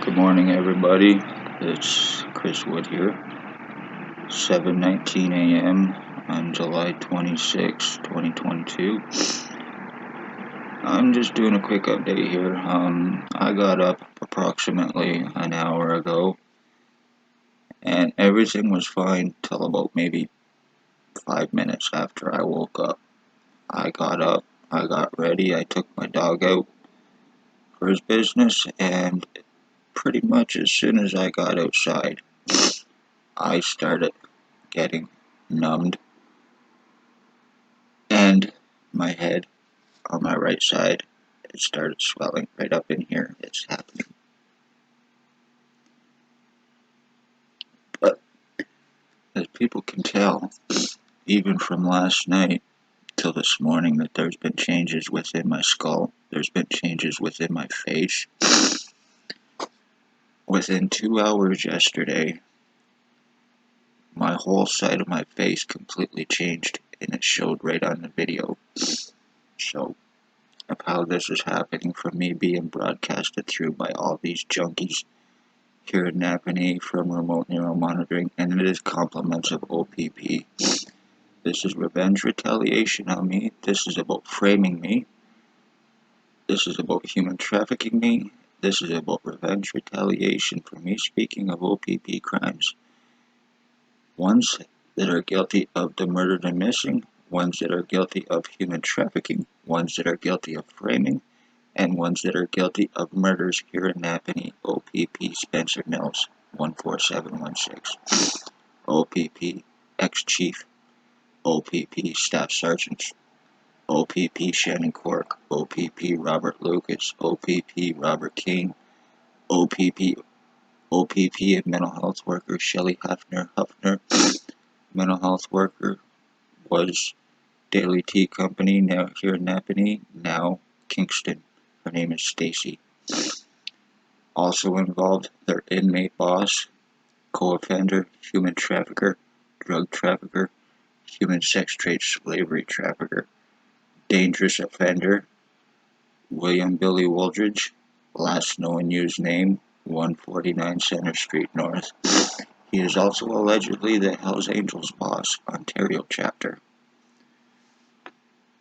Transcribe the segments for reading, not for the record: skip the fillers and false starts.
Good morning, everybody. It's Chris Wood here. 7:19 a.m. on July 26, 2022. I'm just doing a quick update here. I got up approximately an hour ago, and everything was fine till about maybe 5 minutes after I woke up. I got up, I got ready, I took my dog out for his business, and pretty much as soon as I got outside, I started getting numbed, and my head on my right side, it started swelling right up in here. It's happening. But as people can tell, even from last night till this morning, that there's been changes within my skull. There's been changes within my face. Within 2 hours yesterday, my whole side of my face completely changed, and it showed right on the video. So, of how this is happening from me being broadcasted through by all these junkies here in Napanee from remote neuromonitoring, and it is compliments of O.P.P. This is revenge retaliation on me. This is about framing me. This is about human trafficking me. This is about revenge retaliation for me speaking of O.P.P crimes. Ones that are guilty of the murdered and missing, ones that are guilty of human trafficking, ones that are guilty of framing, and ones that are guilty of murders here in Napanee. O.P.P. Spencer Mills, 14716. O.P.P. ex-chief. O.P.P. staff sergeants. O.P.P. Shannon Cork. O.P.P. Robert Lucas. O.P.P. Robert King. O.P.P. mental health worker Shelley Huffner. Mental health worker, was Daily Tea Company, now here in Napanee, now Kingston. Her name is Stacy. Also involved, their inmate boss, co-offender, human trafficker, drug trafficker, human sex trade slavery trafficker, dangerous offender, William Billy Wooldridge, last known used name, 149 Center Street North. He is also allegedly the Hells Angels boss, Ontario chapter.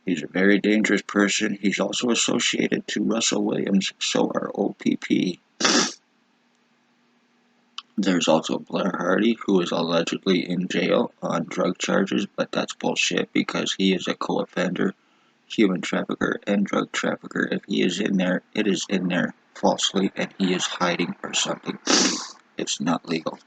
He's a very dangerous person. He's also associated to Russell Williams, so are O.P.P. There's also Blair Hardy, who is allegedly in jail on drug charges, but that's bullshit because he is a co-offender, human trafficker, and drug trafficker. If he is in there, it is in there falsely, and he is hiding or something. It's not legal.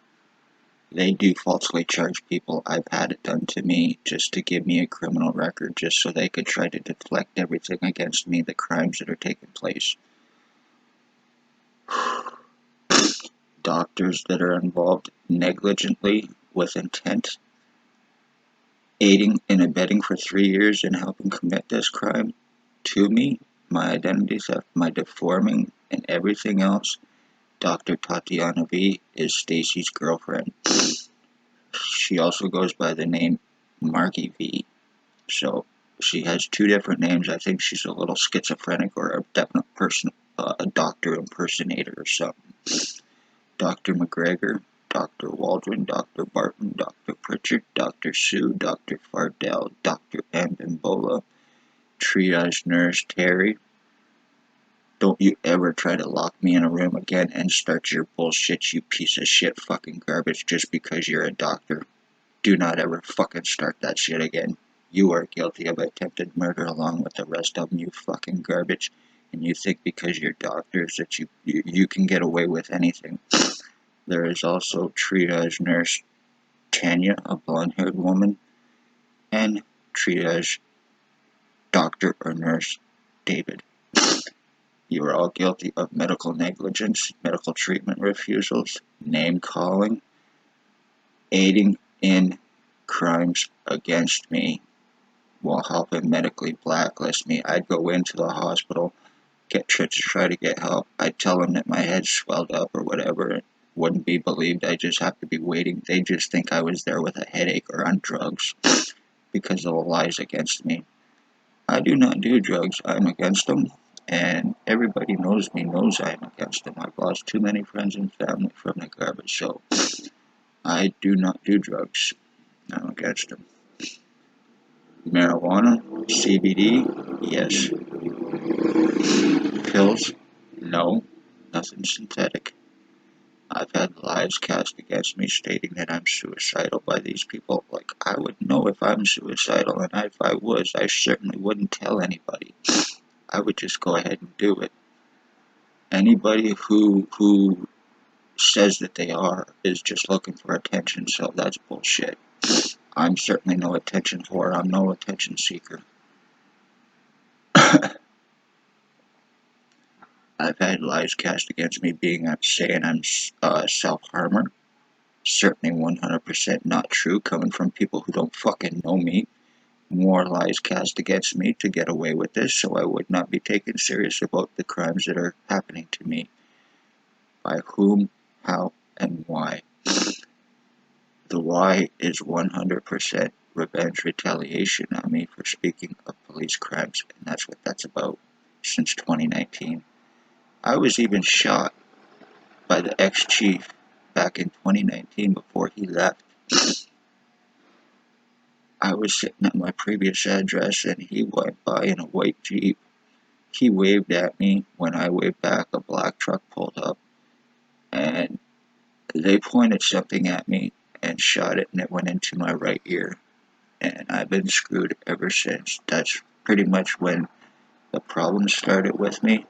They do falsely charge people. I've had it done to me just to give me a criminal record, just so they could try to deflect everything against me, the crimes that are taking place. Doctors that are involved negligently with intent, aiding and abetting for 3 years and helping commit this crime to me, my identity theft, my deforming, and everything else. Dr. Tatiana V is Stacy's girlfriend. She also goes by the name Margie V. So she has 2 different names. I think she's a little schizophrenic or a definite person, a doctor impersonator or something. Dr. McGregor, Dr. Waldron, Dr. Barton, Dr. Pritchard, Dr. Sue, Dr. Fardell, Dr. Ambimbola, triage nurse Terry. Don't you ever try to lock me in a room again and start your bullshit, you piece of shit fucking garbage, just because you're a doctor. Do not ever fucking start that shit again. You are guilty of attempted murder along with the rest of them, you fucking garbage. And you think because you're doctors that you can get away with anything. There is also triage nurse Tanya, a blonde-haired woman, and triage doctor or nurse David. You are all guilty of medical negligence, medical treatment refusals, name-calling, aiding in crimes against me while helping medically blacklist me. I'd go into the hospital, to try to get help. I'd tell them that my head swelled up or whatever. It wouldn't be believed. I just have to be waiting. They just think I was there with a headache or on drugs because of the lies against me. I do not do drugs. I'm against them. and everybody knows me, knows I am against them. I've lost too many friends and family from the garbage, so I do not do drugs. I'm against them. Marijuana, CBD, yes. Pills, no. Nothing synthetic. I've had lies cast against me stating that I'm suicidal by these people. Like, I would know if I'm suicidal, and if I was, I certainly wouldn't tell anybody. I would just go ahead and do it. Anybody who says that they are is just looking for attention, so that's bullshit. I'm certainly no attention whore. I'm no attention seeker. I've had lies cast against me saying I'm a self-harmer. Certainly 100% not true, coming from people who don't fucking know me. More lies cast against me to get away with this, so I would not be taken serious about the crimes that are happening to me. By whom, how, and why. The why is 100% revenge retaliation on me for speaking of police crimes, and that's what that's about since 2019. I was even shot by the ex-chief back in 2019 before he left. I was sitting at my previous address and he went by in a white Jeep. He waved at me. When I waved back, a black truck pulled up and they pointed something at me and shot it, and it went into my right ear. And I've been screwed ever since. That's pretty much when the problem started with me.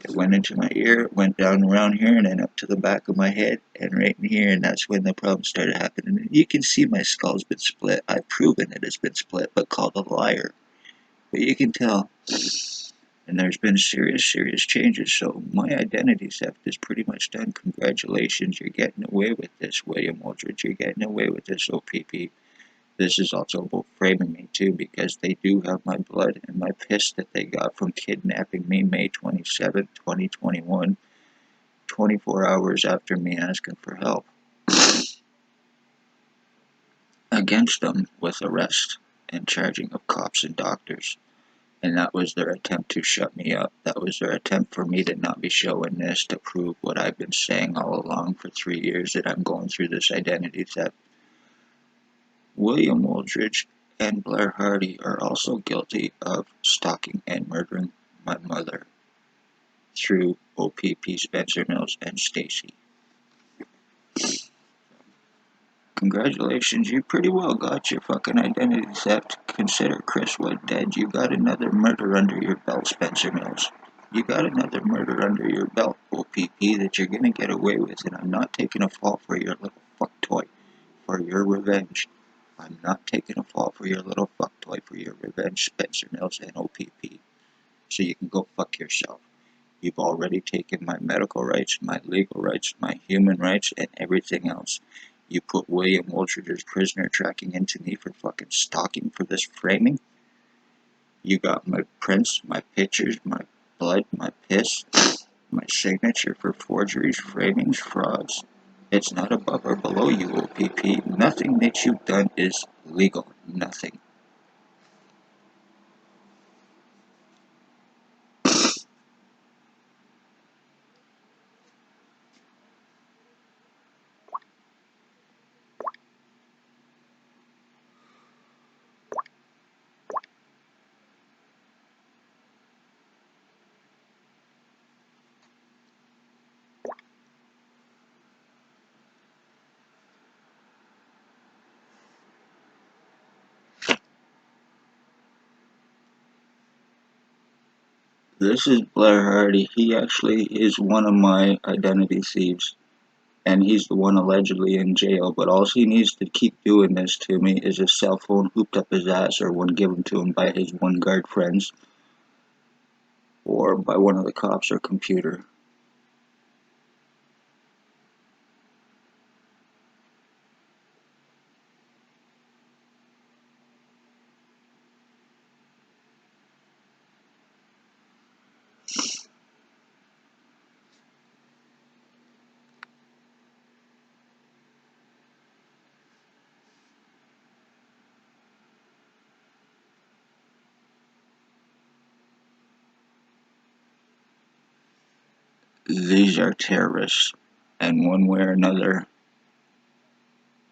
It went into my ear, went down around here, and then up to the back of my head, and right in here, and that's when the problem started happening. You can see my skull's been split. I've proven it has been split, but called a liar. But you can tell. And there's been serious changes, so my identity theft is pretty much done. Congratulations, you're getting away with this, William Wooldridge. You're getting away with this, O.P.P. This is also about framing me, too, because they do have my blood and my piss that they got from kidnapping me May 27, 2021, 24 hours after me asking for help. Against them with arrest and charging of cops and doctors. And that was their attempt to shut me up. That was their attempt for me to not be showing this, to prove what I've been saying all along for 3 years, that I'm going through this identity theft. William Wooldridge and Blair Hardy are also guilty of stalking and murdering my mother through O.P.P, Spencer Mills, and Stacy. Congratulations, you pretty well got your fucking identity theft. Consider Chris Wood dead. You got another murder under your belt, Spencer Mills. You got another murder under your belt, O.P.P, that you're gonna get away with, and I'm not taking a fall for your little fuck toy, for your revenge. I'm not taking a fall for your little fuck toy, for your revenge, Spencer Mills and O.P.P. So you can go fuck yourself. You've already taken my medical rights, my legal rights, my human rights, and everything else. You put William Wooldridge's prisoner tracking into me for fucking stalking for this framing. You got my prints, my pictures, my blood, my piss, my signature for forgeries, framings, frauds. It's not above or below you, O.P.P. Nothing that you've done is legal. Nothing. This is Blair Hardy. He actually is one of my identity thieves. And he's the one allegedly in jail, but all he needs to keep doing this to me is his cell phone hooped up his ass, or one given to him by his one guard friends, or by one of the cops, or computer. these are terrorists, and one way or another,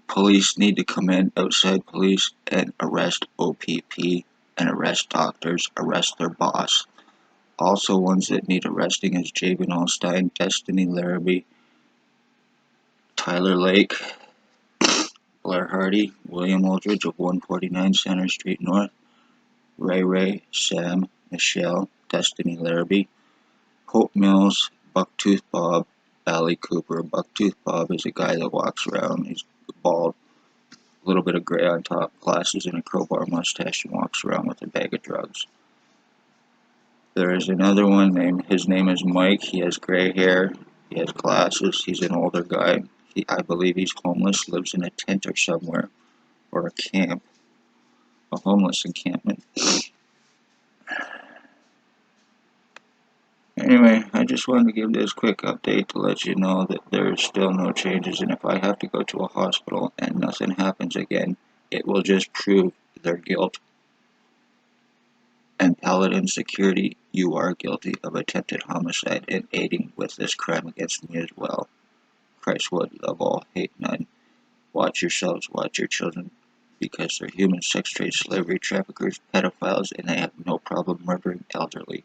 police need to come in, outside police, and arrest O.P.P, and arrest doctors, arrest their boss. Also ones that need arresting is Jabin Allstein, Destiny Larrabee, Tyler Lake, Blair Hardy, William Wooldridge of 149 Center Street North, Ray, Sam, Michelle, Destiny Larrabee, Hope Mills, Bucktooth Bob, Allie Cooper. Bucktooth Bob is a guy that walks around, he's bald, a little bit of gray on top, glasses and a crowbar mustache, and walks around with a bag of drugs. There is another one his name is Mike. He has gray hair, he has glasses, he's an older guy. I believe he's homeless, lives in a tent or somewhere, or a camp, a homeless encampment. Anyway, I just wanted to give this quick update to let you know that there's still no changes, and if I have to go to a hospital and nothing happens again, it will just prove their guilt. And Paladin Security, you are guilty of attempted homicide and aiding with this crime against me as well. Christ would love all, hate none. Watch yourselves, watch your children, because they're human sex trade, slavery traffickers, pedophiles, and they have no problem murdering elderly.